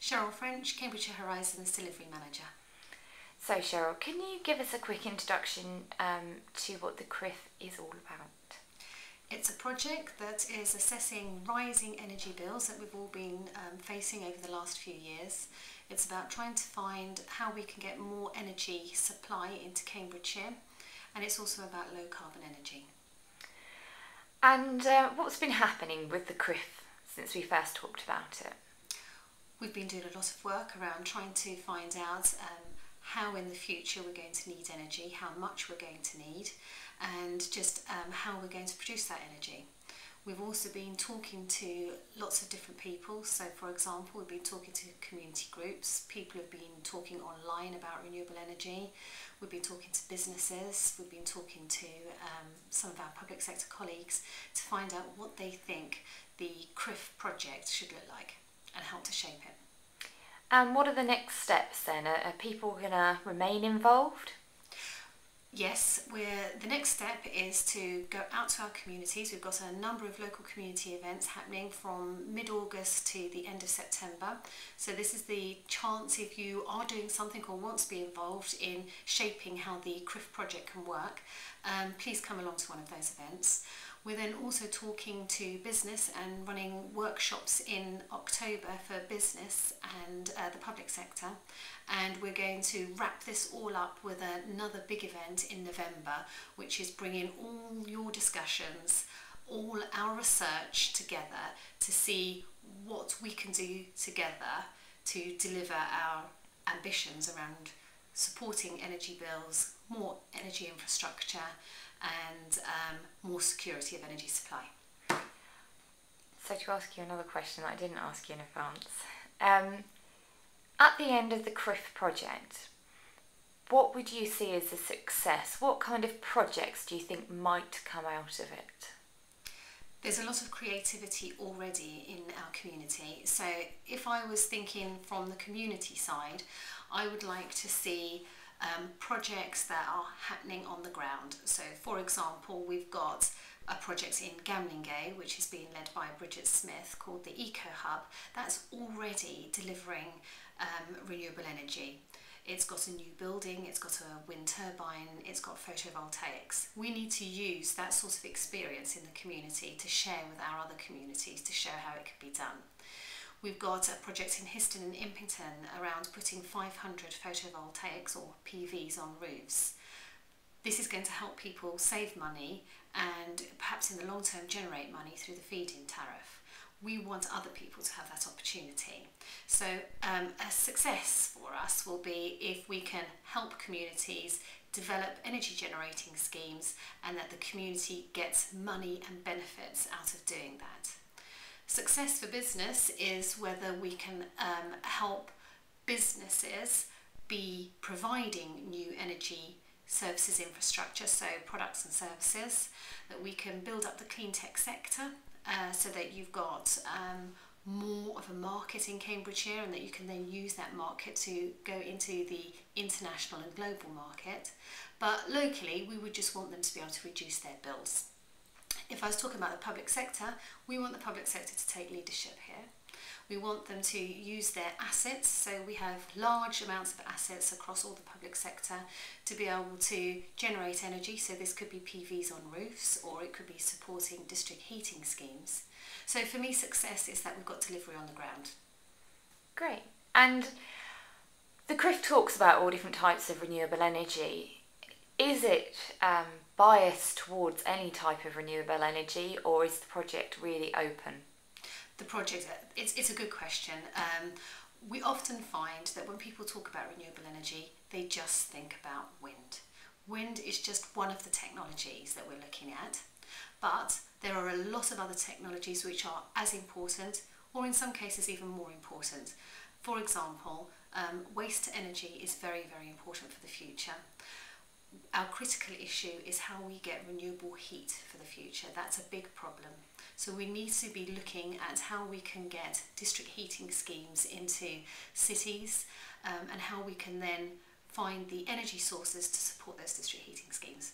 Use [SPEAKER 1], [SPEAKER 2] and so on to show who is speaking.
[SPEAKER 1] Cheryl French, Cambridgeshire Horizons Delivery Manager.
[SPEAKER 2] So Cheryl, can you give us a quick introduction to what the CRIF is all about?
[SPEAKER 1] It's a project that is assessing rising energy bills that we've all been facing over the last few years. It's about trying to find how we can get more energy supply into Cambridgeshire, and it's also about low carbon energy.
[SPEAKER 2] And what's been happening with the CRIF since we first talked about it?
[SPEAKER 1] We've been doing a lot of work around trying to find out how in the future we're going to need energy, how much we're going to need, and just how we're going to produce that energy. We've also been talking to lots of different people. So for example, we've been talking to community groups, people have been talking online about renewable energy, we've been talking to businesses, we've been talking to some of our public sector colleagues to find out what they think the CRIF project should look like and help to shape it.
[SPEAKER 2] And what are the next steps then? Are people going to remain involved?
[SPEAKER 1] Yes, the next step is to go out to our communities. We've got a number of local community events happening from mid-August to the end of September. So this is the chance, if you are doing something or want to be involved in shaping how the CRIF project can work, please come along to one of those events. We're then also talking to business and running workshops in October for business and the public sector, and we're going to wrap this all up with another big event in November, which is bringing all your discussions, all our research together to see what we can do together to deliver our ambitions around supporting energy bills, more energy infrastructure, and more security of energy supply.
[SPEAKER 2] So to ask you another question that I didn't ask you in advance, at the end of the CRIF project, what would you see as a success? What kind of projects do you think might come out of it?
[SPEAKER 1] There's a lot of creativity already in our community. So if I was thinking from the community side, I would like to see projects that are happening on the ground. So for example, we've got a project in Gamlingay which is being led by Bridget Smith called the Eco Hub that's already delivering renewable energy. It's got a new building, it's got a wind turbine, it's got photovoltaics. We need to use that sort of experience in the community to share with our other communities to show how it can be done. We've got a project in Histon and Impington around putting 500 photovoltaics or PVs on roofs. This is going to help people save money and perhaps in the long term generate money through the feed-in tariff. We want other people to have that opportunity. So a success for us will be if we can help communities develop energy generating schemes and that the community gets money and benefits out of doing that. Success for business is whether we can help businesses be providing new energy services infrastructure, so products and services, that we can build up the clean tech sector so that you've got more of a market in Cambridgeshire and that you can then use that market to go into the international and global market. But locally, we would just want them to be able to reduce their bills. If I was talking about the public sector, we want the public sector to take leadership here. We want them to use their assets, so we have large amounts of assets across all the public sector to be able to generate energy, so this could be PVs on roofs or it could be supporting district heating schemes. So for me, success is that we've got delivery on the ground.
[SPEAKER 2] Great. And the CRIF talks about all different types of renewable energy. Is it biased towards any type of renewable energy, or is the project really open?
[SPEAKER 1] The project, it's a good question. We often find that when people talk about renewable energy, they just think about wind. Wind is just one of the technologies that we're looking at, but there are a lot of other technologies which are as important, or in some cases even more important. For example, waste to energy is very, very important for the future. Our critical issue is how we get renewable heat for the future. That's a big problem. So we need to be looking at how we can get district heating schemes into cities and how we can then find the energy sources to support those district heating schemes.